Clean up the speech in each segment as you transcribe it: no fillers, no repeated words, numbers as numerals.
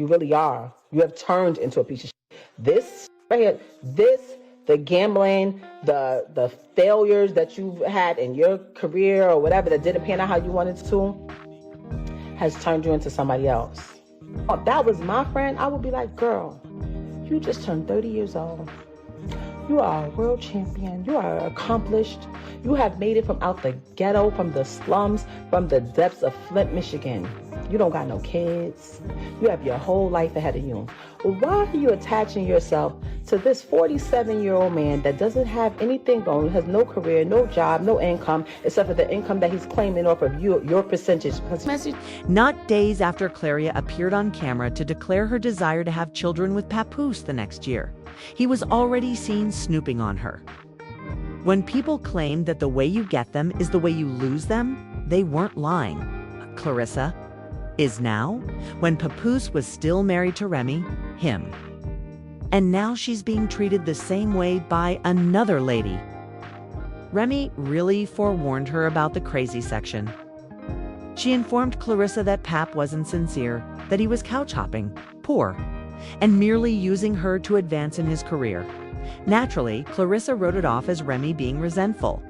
You really are. You have turned into a piece of shit. This right here, the gambling, the failures that you've had in your career or whatever that didn't pan out how you wanted to, has turned you into somebody else. If that was my friend, I would be like, girl, you just turned 30 years old. You are a world champion. You are accomplished. You have made it from out the ghetto, from the slums, from the depths of Flint, Michigan. You don't got no kids. You have your whole life ahead of you. Why are you attaching yourself to this 47-year-old man that doesn't have anything going, has no career, no job, no income, except for the income that he's claiming off of you, your percentage? Not days after Claressa appeared on camera to declare her desire to have children with Papoose the next year, he was already seen snooping on her. When people claimed that the way you get them is the way you lose them, they weren't lying. Claressa is now, when Papoose was still married to Remy, him. And now she's being treated the same way by another lady. Remy really forewarned her about the crazy section. She informed Claressa that Pap wasn't sincere, that he was couch hopping, poor, and merely using her to advance in his career. Naturally, Claressa wrote it off as Remy being resentful.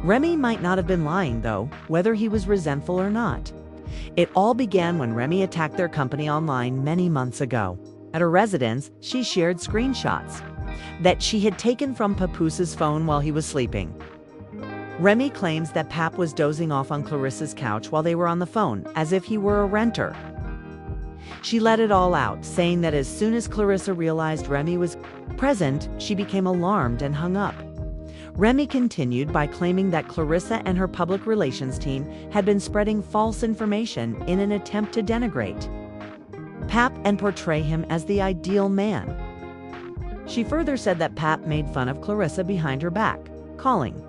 Remy might not have been lying, though, whether he was resentful or not. It all began when Remy attacked their company online many months ago. At her residence, she shared screenshots that she had taken from Papoose's phone while he was sleeping. Remy claims that Pap was dozing off on Claressa's couch while they were on the phone, as if he were a renter. She let it all out, saying that as soon as Claressa realized Remy was present, she became alarmed and hung up. Remy continued by claiming that Claressa and her public relations team had been spreading false information in an attempt to denigrate Pap and portray him as the ideal man. She further said that Pap made fun of Claressa behind her back, calling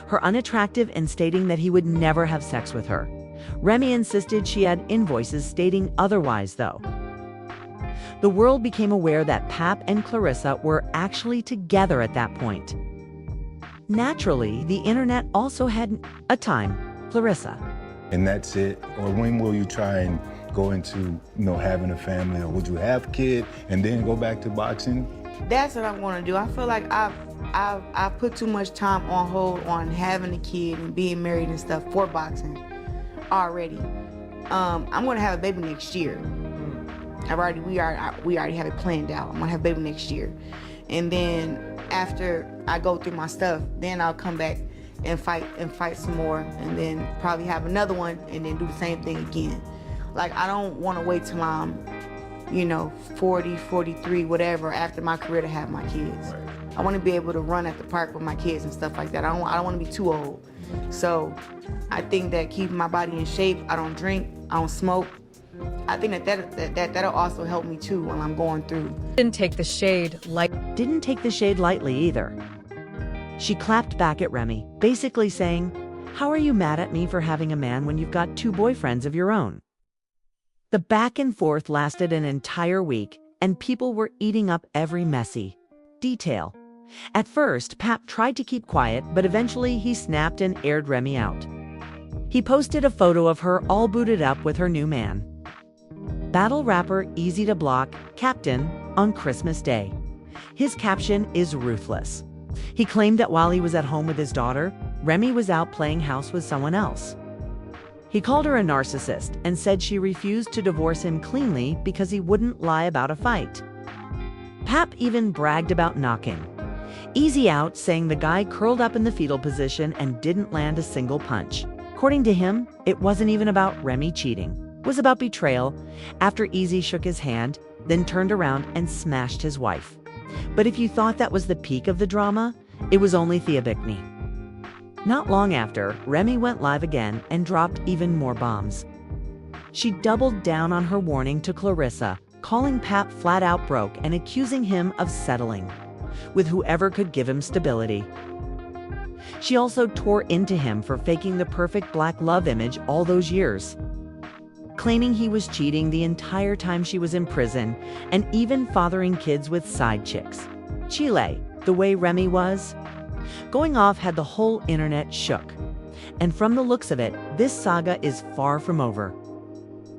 her unattractive and stating that he would never have sex with her. Remy insisted she had invoices stating otherwise, though. The world became aware that Pap and Claressa were actually together at that point. Naturally, the internet also had a time, Claressa. And that's it? Or when will you try and go into, having a family? Or would you have a kid and then go back to boxing? That's what I want to do. I feel like I've put too much time on hold on having a kid and being married and stuff for boxing already. I'm going to have a baby next year. We already have it planned out. I'm going to have a baby next year. And then after I go through my stuff, then I'll come back and fight some more, and then probably have another one and then do the same thing again. Like, I don't want to wait till I'm 40, 43, whatever, after my career to have my kids. Right. I want to be able to run at the park with my kids and stuff like that. I don't want to be too old. So I think that keeping my body in shape, I don't drink, I don't smoke, I think that'll also help me too when I'm going through. Didn't take the shade lightly either. She clapped back at Remy, basically saying, "How are you mad at me for having a man when you've got 2 boyfriends of your own?" The back and forth lasted an entire week, and people were eating up every messy detail. At first, Pap tried to keep quiet, but eventually he snapped and aired Remy out. He posted a photo of her all booted up with her new man. Battle rapper Easy to Block, Captain, on Christmas Day. His caption is ruthless. He claimed that while he was at home with his daughter, Remy was out playing house with someone else. He called her a narcissist and said she refused to divorce him cleanly because he wouldn't lie about a fight. Pap even bragged about knocking Easy out, saying the guy curled up in the fetal position and didn't land a single punch. According to him, it wasn't even about Remy cheating. It was about betrayal after Easy shook his hand, then turned around and smashed his wife. But if you thought that was the peak of the drama, it was only theabichny. Not long after, Remy went live again and dropped even more bombs. She doubled down on her warning to Claressa, calling Pap flat out broke and accusing him of settling with whoever could give him stability. She also tore into him for faking the perfect black love image all those years, claiming he was cheating the entire time she was in prison and even fathering kids with side chicks. Chile, the way Remy was. Going off had the whole internet shook. And from the looks of it, this saga is far from over.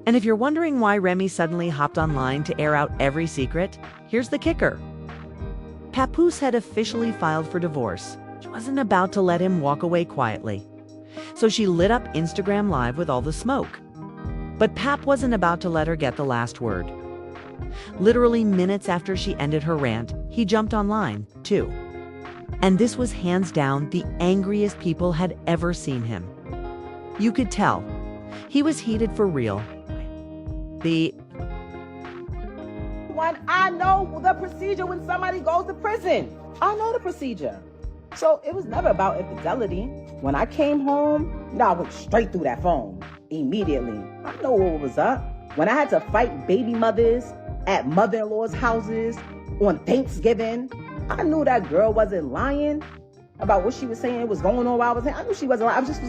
And if you're wondering why Remy suddenly hopped online to air out every secret, here's the kicker. Papoose had officially filed for divorce. She wasn't about to let him walk away quietly. So she lit up Instagram Live with all the smoke. But Pap wasn't about to let her get the last word. Literally minutes after she ended her rant, he jumped online, too. And this was hands down the angriest people had ever seen him. You could tell. He was heated for real. When I know the procedure when somebody goes to prison. I know the procedure. So it was never about infidelity. When I came home, I went straight through that phone immediately. I know what was up. When I had to fight baby mothers at mother-in-law's houses on Thanksgiving, I knew that girl wasn't lying about what she was saying was going on while I was saying. I knew she wasn't lying. I just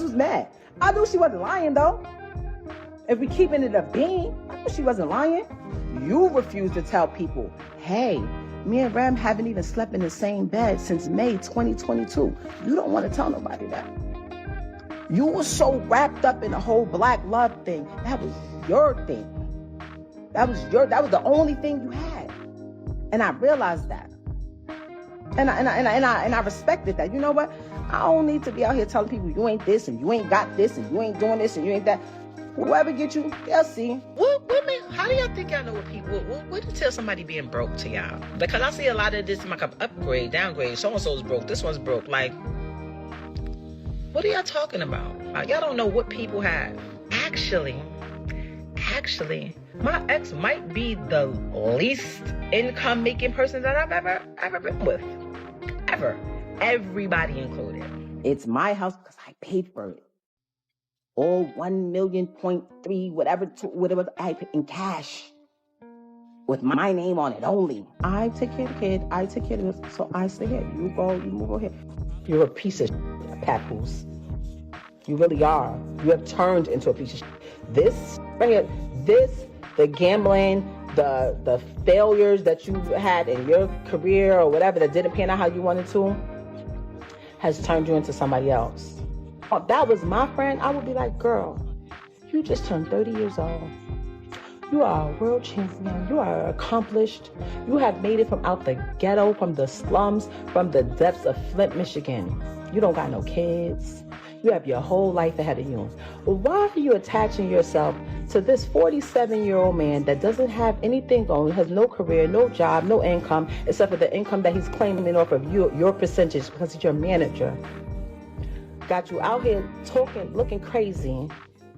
was mad. I knew she wasn't lying, though. If we keeping it a bean, I knew she wasn't lying. You refuse to tell people, hey, me and Rem haven't even slept in the same bed since May 2022. You don't want to tell nobody that. You were so wrapped up in the whole black love thing. That was your thing. That was the only thing you had. And I realized that. And I respected that. You know what? I don't need to be out here telling people you ain't this and you ain't got this and you ain't doing this and you ain't that. Whoever get you, they'll see. What women? How do y'all think y'all know what people? What to tell somebody being broke to y'all? Because I see a lot of this in my upgrade, downgrade. So and so's broke. This one's broke. Like, what are y'all talking about? Y'all don't know what people have. Actually, my ex might be the least income making person that I've ever been with. Ever. Everybody included. It's my house because I paid for it. All 1.3 million, whatever I paid in cash. With my name on it only. I take care of the kid. I take care of this. So I stay here. You move over here. You're a piece of shit, Papoose. You really are. You have turned into a piece of shit. This right here, the gambling, the failures that you've had in your career or whatever that didn't pan out how you wanted to, has turned you into somebody else. If that was my friend, I would be like, girl, you just turned 30 years old. You are a world champion. You are accomplished. You have made it from out the ghetto, from the slums, from the depths of Flint, Michigan. You don't got no kids. You have your whole life ahead of you. Why are you attaching yourself to this 47-year-old man that doesn't have anything going, has no career, no job, no income, except for the income that he's claiming off of your percentage because he's your manager? Got you out here talking, looking crazy.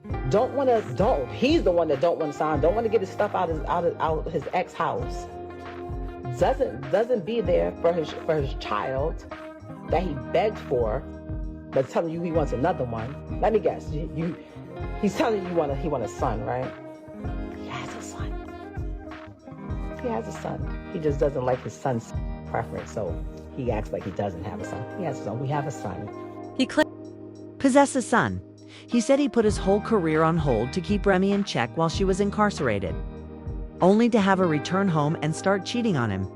He's the one that don't want to sign, don't want to get his stuff out of his ex house. Doesn't be there for his child that he begged for, but telling you he wants another one. Let me guess. He's telling you he wants a son, right? He has a son. He just doesn't like his son's preference, so he acts like he doesn't have a son. He has a son. We have a son. He possessed a son. He said he put his whole career on hold to keep Remy in check while she was incarcerated, only to have her return home and start cheating on him.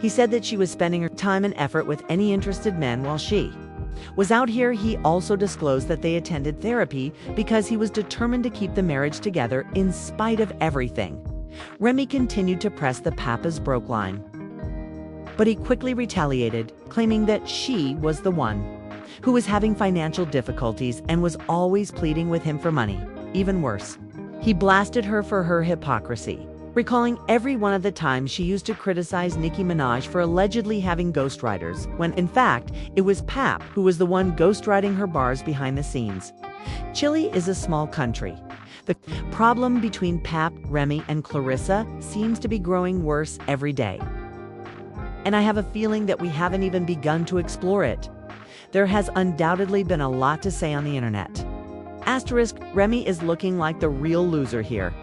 He said that she was spending her time and effort with any interested men while she was out here. He also disclosed that they attended therapy because he was determined to keep the marriage together in spite of everything. Remy continued to press the Papa's broke line, but he quickly retaliated, claiming that she was the one who was having financial difficulties and was always pleading with him for money. Even worse, he blasted her for her hypocrisy, recalling every one of the times she used to criticize Nicki Minaj for allegedly having ghostwriters, when in fact, it was Pap who was the one ghostwriting her bars behind the scenes. Chile is a small country. The problem between Pap, Remy, and Claressa seems to be growing worse every day. And I have a feeling that we haven't even begun to explore it. There has undoubtedly been a lot to say on the internet. Asterisk, Remy is looking like the real loser here.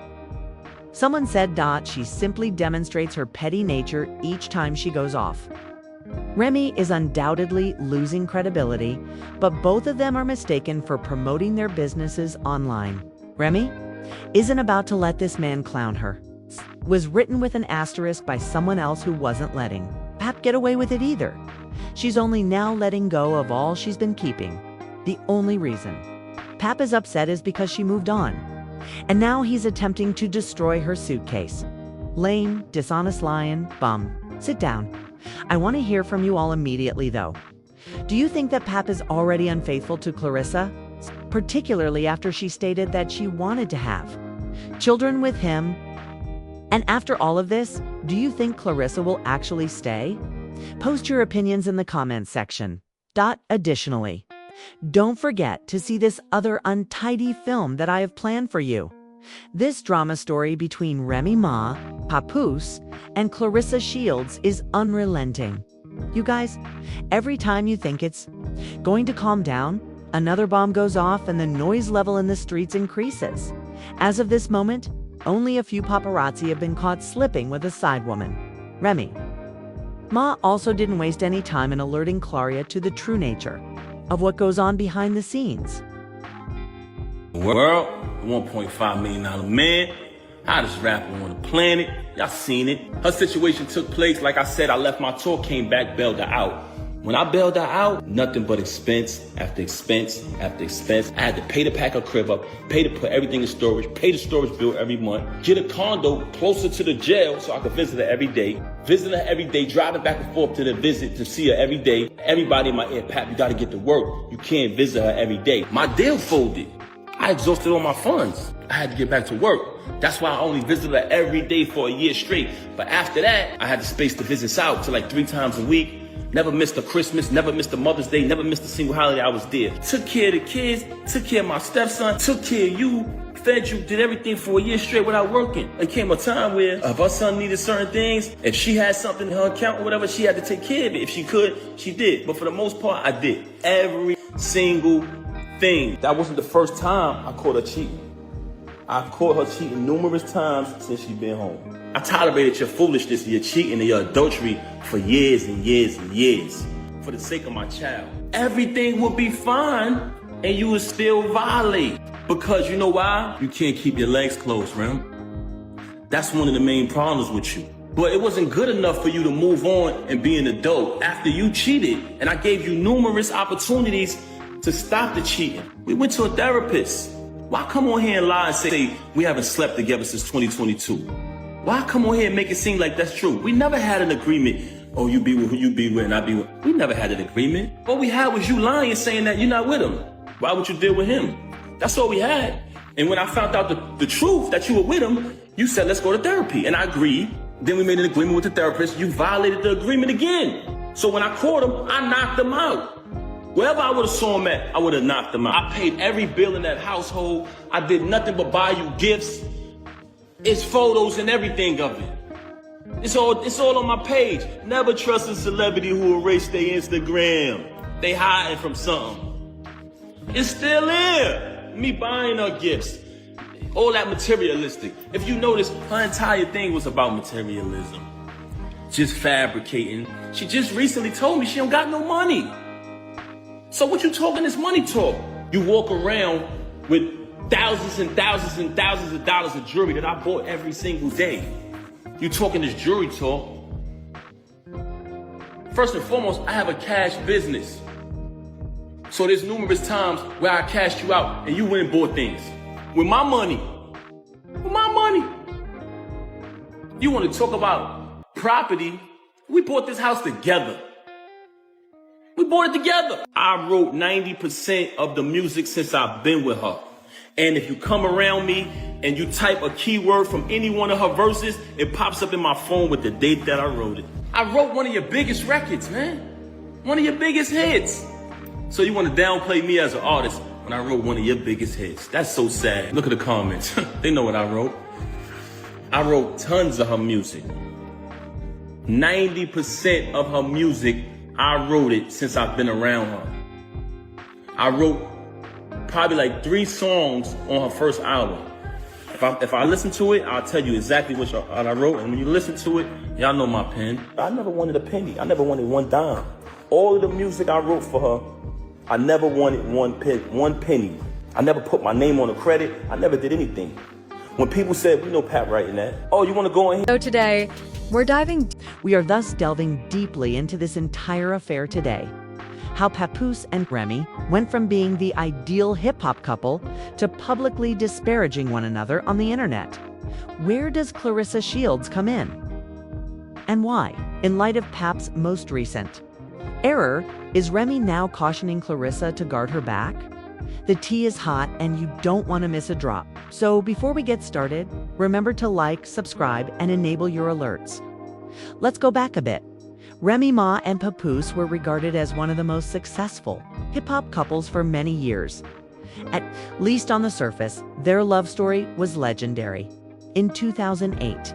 Someone said, she simply demonstrates her petty nature each time she goes off. Remy is undoubtedly losing credibility, but both of them are mistaken for promoting their businesses online. Remy isn't about to let this man clown her. Was written with an asterisk by someone else who wasn't letting Pap get away with it either. She's only now letting go of all she's been keeping. The only reason Pap is upset is because she moved on. And now he's attempting to destroy her suitcase. Lame, dishonest lion, bum. Sit down. I want to hear from you all immediately, though. Do you think that Pap is already unfaithful to Claressa? Particularly after she stated that she wanted to have children with him. And after all of this, do you think Claressa will actually stay? Post your opinions in the comments section. Additionally, don't forget to see this other untidy film that I have planned for you. This drama story between Remy Ma, Papoose, and Claressa Shields is unrelenting. You guys, every time you think it's going to calm down, another bomb goes off and the noise level in the streets increases. As of this moment, only a few paparazzi have been caught slipping with a side woman, Remy. Ma also didn't waste any time in alerting Claressa to the true nature of what goes on behind the scenes. World, $1.5 million man, hottest rapper on the planet. Y'all seen it. Her situation took place, like I said, I left my tour, came back, bailed her out. When I bailed her out, nothing but expense after expense after expense. I had to pay to pack her crib up, pay to put everything in storage, pay the storage bill every month, get a condo closer to the jail so I could visit her every day. Visit her every day, driving back and forth to the visit to see her every day. Everybody in my ear, Pap, you gotta get to work. You can't visit her every day. My deal folded. I exhausted all my funds. I had to get back to work. That's why I only visited her every day for a year straight. But after that, I had the space to visit out to like 3 times a week. Never missed a Christmas, never missed a Mother's Day, never missed a single holiday I was there. Took care of the kids, took care of my stepson, took care of you, fed you, did everything for a year straight without working. There came a time where if her son needed certain things, if she had something in her account or whatever, she had to take care of it. If she could, she did. But for the most part, I did. Every single thing. That wasn't the first time I caught her cheating. I've caught her cheating numerous times since she's been home. I tolerated your foolishness, your cheating, and your adultery for years and years and years. For the sake of my child. Everything would be fine, and you would still violate. Because you know why? You can't keep your legs closed, Rem. That's one of the main problems with you. But it wasn't good enough for you to move on and be an adult after you cheated. And I gave you numerous opportunities to stop the cheating. We went to a therapist. Why come on here and lie and say we haven't slept together since 2022? Why come on here and make it seem like that's true? We never had an agreement. Oh, you be with who you be with and I be with. We never had an agreement. All we had was you lying, saying that you're not with him. Why would you deal with him? That's all we had. And when I found out the truth that you were with him, you said, let's go to therapy. And I agreed. Then we made an agreement with the therapist. You violated the agreement again. So when I caught him, I knocked him out. Wherever I would have saw him at, I would have knocked him out. I paid every bill in that household. I did nothing but buy you gifts. It's photos and everything of it. It's all on my page. Never trust a celebrity who erased their Instagram. They hiding from something. It's still here. Me buying her gifts. All that materialistic. If you notice, her entire thing was about materialism. Just fabricating. She just recently told me she don't got no money. So what you talking this money talk? You walk around with thousands and thousands and thousands of dollars of jewelry that I bought every single day. You talking this jewelry talk. First and foremost, I have a cash business. So there's numerous times where I cashed you out and you went and bought things. With my money. With my money. You want to talk about property? We bought this house together. We bought it together. I wrote 90% of the music since I've been with her. And if you come around me and you type a keyword from any one of her verses, it pops up in my phone with the date that I wrote it. I wrote one of your biggest records, man. One of your biggest hits. So you want to downplay me as an artist when I wrote one of your biggest hits. That's so sad. Look at the comments. They know what I wrote. I wrote tons of her music. 90% of her music, I wrote it since I've been around her. I wrote probably like 3 songs on her first album. If I listen to it, I'll tell you exactly what I wrote. And when you listen to it, y'all know my pen. I never wanted a penny. I never wanted one dime. All of the music I wrote for her, I never wanted one penny. I never put my name on the credit. I never did anything. When people said, we know Pat writing that. Oh, you want to go in here? So today, we are thus delving deeply into this entire affair today. how Papoose and Remy went from being the ideal hip-hop couple to publicly disparaging one another on the internet. Where does Claressa Shields come in? And why, in light of Pap's most recent error, is Remy now cautioning Claressa to guard her back? The tea is hot and you don't want to miss a drop. So before we get started, remember to like, subscribe, and enable your alerts. Let's go back a bit. Remy Ma and Papoose were regarded as one of the most successful hip-hop couples for many years. At least on the surface, their love story was legendary. In 2008,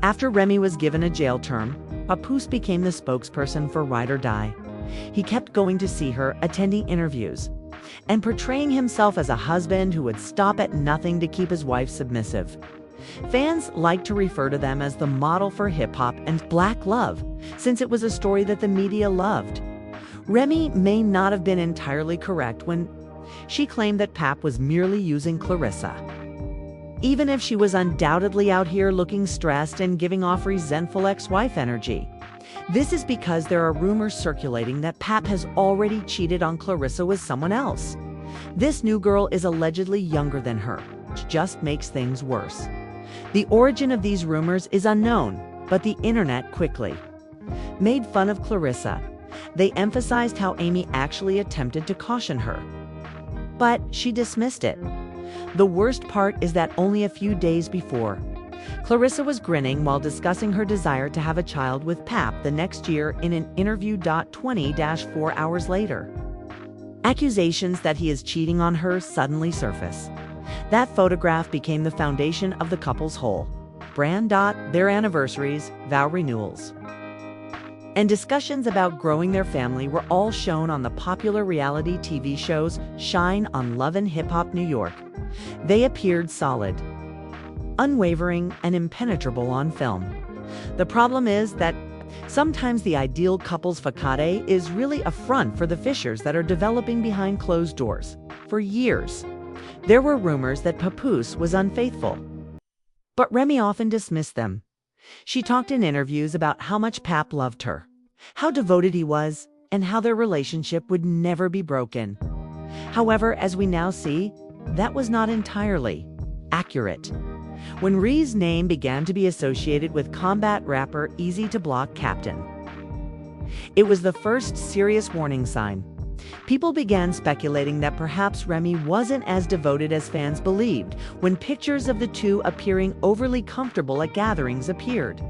after Remy was given a jail term, Papoose became the spokesperson for Ride or Die. He kept going to see her, attending interviews, and portraying himself as a husband who would stop at nothing to keep his wife submissive. Fans like to refer to them as the model for hip-hop and black love, since it was a story that the media loved. Remy may not have been entirely correct when she claimed that Pap was merely using Claressa, even if she was undoubtedly out here looking stressed and giving off resentful ex-wife energy. This is because there are rumors circulating that Pap has already cheated on Claressa with someone else. This new girl is allegedly younger than her, which just makes things worse. The origin of these rumors is unknown, but the internet quickly made fun of Claressa. They emphasized how Amy actually attempted to caution her, but she dismissed it. The worst part is that only a few days before, Claressa was grinning while discussing her desire to have a child with Pap the next year in an interview. 20-4 hours later, accusations that he is cheating on her suddenly surface. That photograph became the foundation of the couple's whole brand. Their anniversaries, vow renewals, and discussions about growing their family were all shown on the popular reality TV shows Shine on Love and Hip Hop New York. They appeared solid, unwavering, and impenetrable on film. The problem is that sometimes the ideal couple's facade is really a front for the fissures that are developing behind closed doors. For years, there were rumors that Papoose was unfaithful, but Remy often dismissed them. She talked in interviews about how much Pap loved her, how devoted he was, and how their relationship would never be broken. However, as we now see, that was not entirely accurate. When Rhee's name began to be associated with combat rapper Easy to Block Captain, it was the first serious warning sign. People began speculating that perhaps Remy wasn't as devoted as fans believed when pictures of the two appearing overly comfortable at gatherings appeared.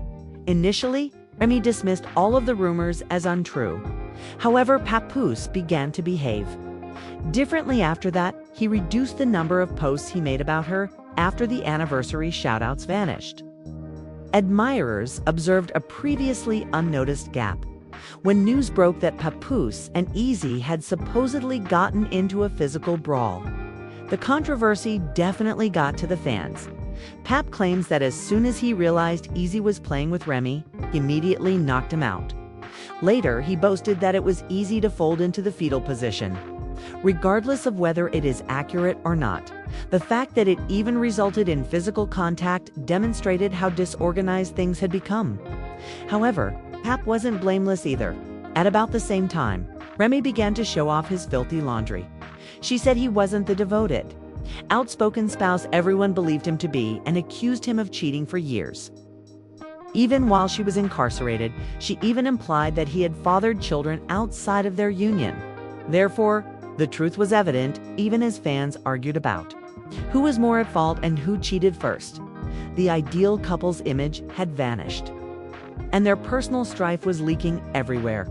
Initially, Remy dismissed all of the rumors as untrue. However, Papoose began to behave differently after that. He reduced the number of posts he made about her after the anniversary shoutouts vanished. Admirers observed a previously unnoticed gap when news broke that Papoose and Easy had supposedly gotten into a physical brawl. The controversy definitely got to the fans. Pap claims that as soon as he realized Easy was playing with Remy, he immediately knocked him out. Later, he boasted that it was easy to fold into the fetal position. Regardless of whether it is accurate or not, the fact that it even resulted in physical contact demonstrated how disorganized things had become. However, Pap wasn't blameless either. At about the same time, Remy began to show off his filthy laundry. She said he wasn't the devoted, outspoken spouse everyone believed him to be and accused him of cheating for years. Even while she was incarcerated, she even implied that he had fathered children outside of their union. Therefore, the truth was evident, even as fans argued about who was more at fault and who cheated first. The ideal couple's image had vanished, and their personal strife was leaking everywhere.